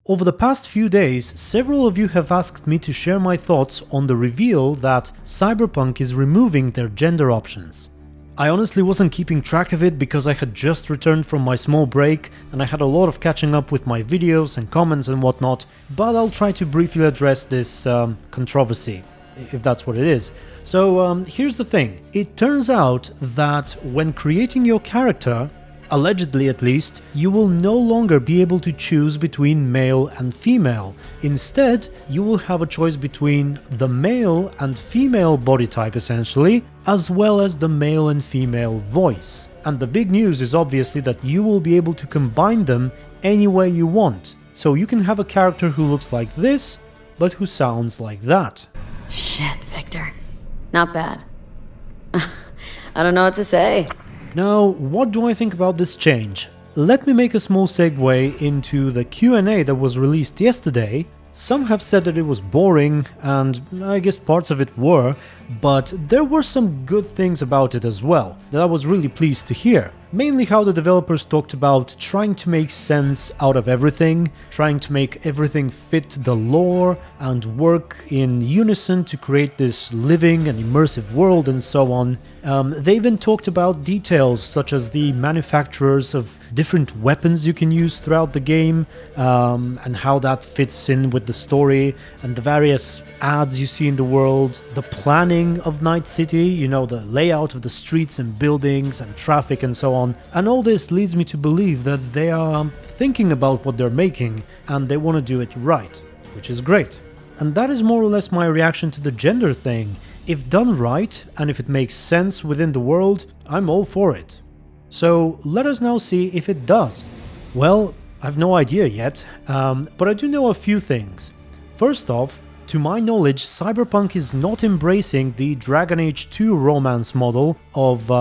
Over the past few days, several of you have asked me to share my thoughts on the reveal that Cyberpunk is removing their gender options. I honestly wasn't keeping track of it because I had just returned from my small break and I had a lot of catching up with my videos and comments and whatnot, but I'll try to briefly address this controversy, if that's what it is. So here's the thing, it turns out that when creating your character, allegedly at least, you will no longer be able to choose between male and female. Instead, you will have a choice between the male and female body type essentially, as well as the male and female voice. And the big news is obviously that you will be able to combine them any way you want. So you can have a character who looks like this, but who sounds like that. Shit, Victor. Not bad. I don't know what to say. Now, what do I think about this change? Let me make a small segue into the Q&A that was released yesterday. Some have said that it was boring, and I guess parts of it were, but there were some good things about it as well, that I was really pleased to hear. Mainly how the developers talked about trying to make sense out of everything, trying to make everything fit the lore and work in unison to create this living and immersive world and so on. They even talked about details such as the manufacturers of different weapons you can use throughout the game, and how that fits in with the story, and the various ads you see in the world, the planning of Night City, you know, the layout of the streets and buildings and traffic and so on. And all this leads me to believe that they are thinking about what they're making and they want to do it right, which is great. And that is more or less my reaction to the gender thing. If done right, and if it makes sense within the world, I'm all for it. So let us now see if it does. Well, I've no idea yet, but I do know a few things. First off, to my knowledge, Cyberpunk is not embracing the Dragon Age 2 romance model of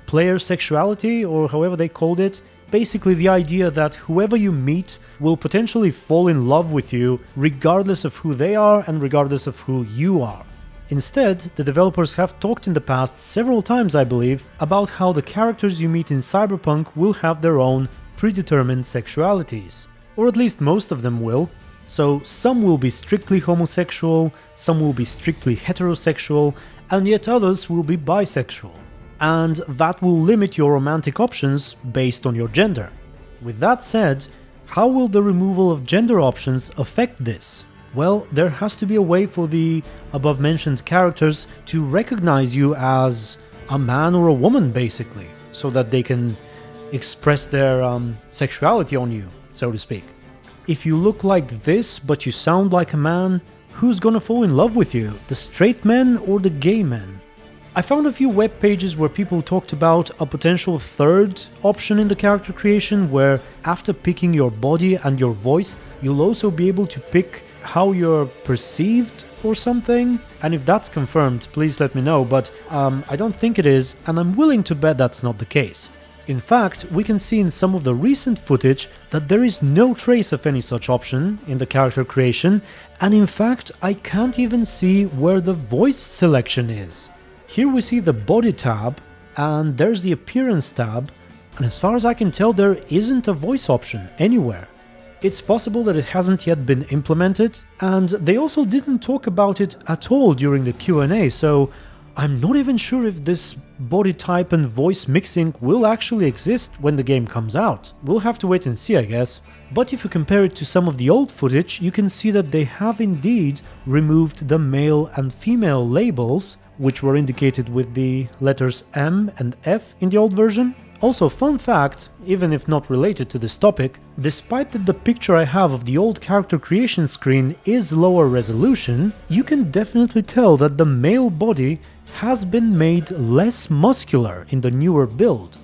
player sexuality, or however they called it. Basically the idea that whoever you meet will potentially fall in love with you regardless of who they are and regardless of who you are. Instead, the developers have talked in the past several times, I believe, about how the characters you meet in Cyberpunk will have their own predetermined sexualities. Or at least most of them will. So some will be strictly homosexual, some will be strictly heterosexual, and yet others will be bisexual. And that will limit your romantic options based on your gender. With that said, how will the removal of gender options affect this? Well, there has to be a way for the above-mentioned characters to recognize you as a man or a woman, basically, so that they can express their sexuality on you, so to speak. If you look like this, but you sound like a man, who's gonna fall in love with you? The straight men or the gay men? I found a few web pages where people talked about a potential third option in the character creation, where after picking your body and your voice, you'll also be able to pick how you're perceived or something. And if that's confirmed, please let me know, but I don't think it is, and I'm willing to bet that's not the case. In fact, we can see in some of the recent footage that there is no trace of any such option in the character creation, and in fact I can't even see where the voice selection is. Here we see the body tab, and there's the appearance tab, and as far as I can tell there isn't a voice option anywhere. It's possible that it hasn't yet been implemented, and they also didn't talk about it at all during the Q&A, so I'm not even sure if this body type and voice mixing will actually exist when the game comes out. We'll have to wait and see, I guess. But if you compare it to some of the old footage, you can see that they have indeed removed the male and female labels, which were indicated with the letters M and F in the old version. Also, fun fact, even if not related to this topic, despite that the picture I have of the old character creation screen is lower resolution, you can definitely tell that the male body has been made less muscular in the newer build.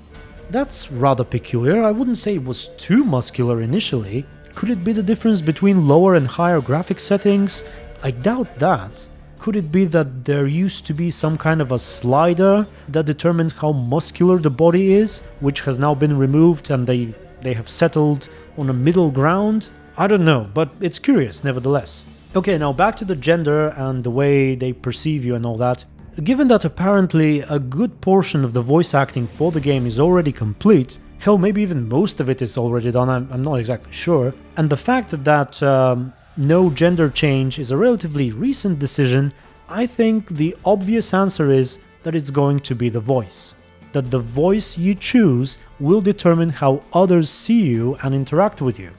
That's rather peculiar. I wouldn't say it was too muscular initially. Could it be the difference between lower and higher graphics settings? I doubt that. Could it be that there used to be some kind of a slider that determined how muscular the body is, which has now been removed and they have settled on a middle ground? I don't know, but it's curious nevertheless. Okay, now back to the gender and the way they perceive you and all that. Given that apparently a good portion of the voice acting for the game is already complete, Hell, maybe even most of it is already done, I'm not exactly sure. And the fact that no gender change is a relatively recent decision, I think the obvious answer is that it's going to be the voice. That the voice you choose will determine how others see you and interact with you.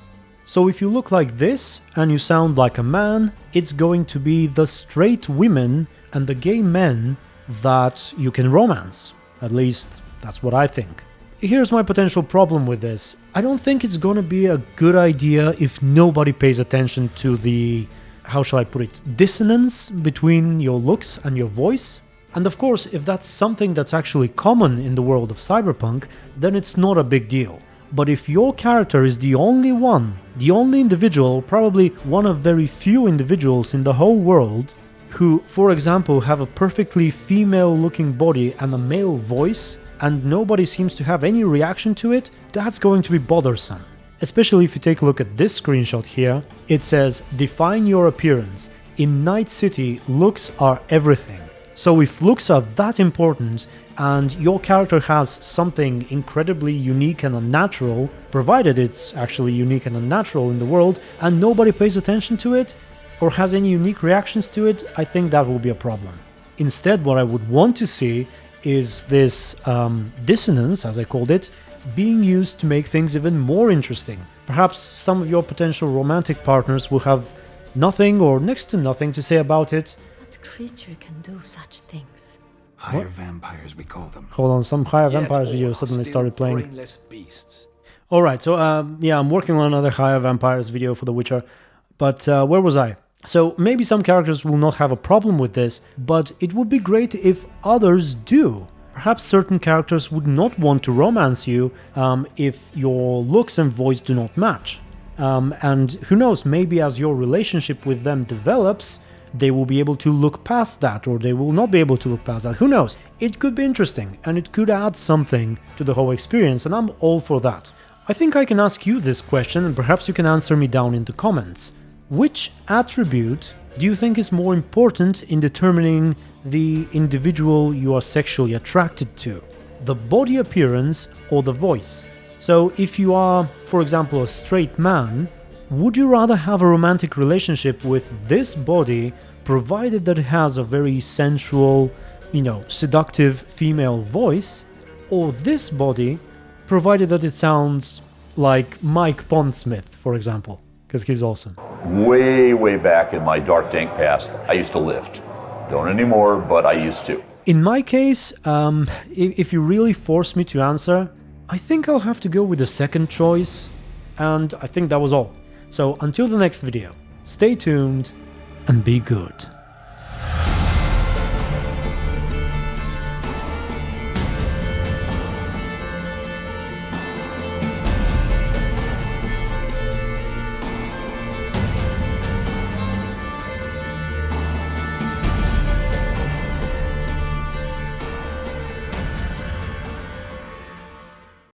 So if you look like this and you sound like a man, it's going to be the straight women and the gay men that you can romance. At least that's what I think. Here's my potential problem with this. I don't think it's gonna be a good idea if nobody pays attention to the, how shall I put it, dissonance between your looks and your voice. And of course, if that's something that's actually common in the world of Cyberpunk, then it's not a big deal. But if your character is the only one, the only individual, probably one of very few individuals in the whole world, who, for example, have a perfectly female-looking body and a male voice, and nobody seems to have any reaction to it, that's going to be bothersome. Especially if you take a look at this screenshot here, it says, define your appearance. In Night City, looks are everything. So if looks are that important, and your character has something incredibly unique and unnatural, provided it's actually unique and unnatural in the world, and nobody pays attention to it, or has any unique reactions to it, I think that will be a problem. Instead, what I would want to see is this dissonance, as I called it, being used to make things even more interesting. Perhaps some of your potential romantic partners will have nothing or next to nothing to say about it. What creature can do such things? Higher vampires, we call them. Hold on, some Higher Yet Vampires all video are suddenly still started playing. brainless beasts. Alright, so yeah, I'm working on another Higher Vampires video for The Witcher, but where was I? So maybe some characters will not have a problem with this, but it would be great if others do. Perhaps certain characters would not want to romance you if your looks and voice do not match. And who knows, maybe as your relationship with them develops, they will be able to look past that, or they will not be able to look past that. Who knows? It could be interesting, and it could add something to the whole experience, and I'm all for that. I think I can ask you this question, and perhaps you can answer me down in the comments. Which attribute do you think is more important in determining the individual you are sexually attracted to? The body appearance or the voice? So if you are, for example, a straight man, would you rather have a romantic relationship with this body, provided that it has a very sensual, seductive female voice, or this body, provided that it sounds like Mike Pondsmith, for example, because he's awesome? Way back in my dark, dank past, I used to lift. Don't anymore, but I used to. In my case, if you really force me to answer, I think I'll have to go with the second choice, and I think that was all. So until the next video, stay tuned and be good.